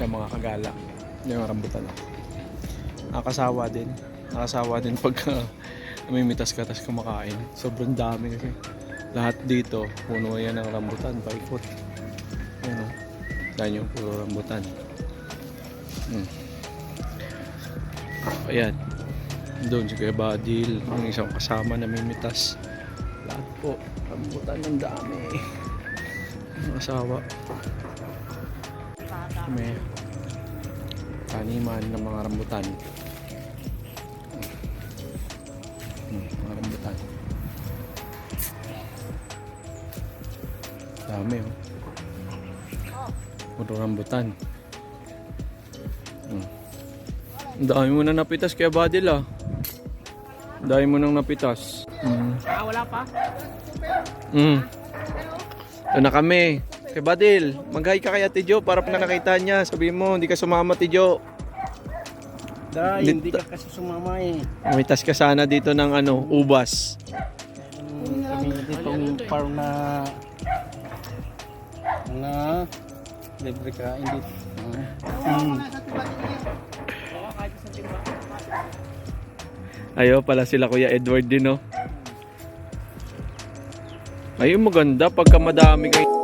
Kaya mga kagala. Yung rambutan. Nakasawa din. Nakasawa din pagka namimitas ka tapos kumakain. Sobrang dami kasi. Lahat dito, puno yan ng rambutan. Paikot. Ayan o. Dahil yung puro rambutan. Ayan. Doon si Kuya Badil. Yung isang kasama namimitas. Lahat po. Rambutan ng dami. Ang asawa. May taniman ng mga rambutan. Mga rambutan. Dami oh. Puro rambutan. Ang dami mo na napitas Kuya Badil ah. Ang dami mo nang napitas. Wala pa? Ito na kami. Kuya Badil, mag-hi ka kay Ate Jo para pag nakita niya. Sabihin mo, hindi ka sumama Ate Jo. Dahil hindi ka kasi sumama eh. Umitas ka sana dito ng ano, ubas. Kami ditong farm na libre ka, hindi. Ayo pala sila Kuya Edward din, no? Ayun, maganda pagka madami kayo.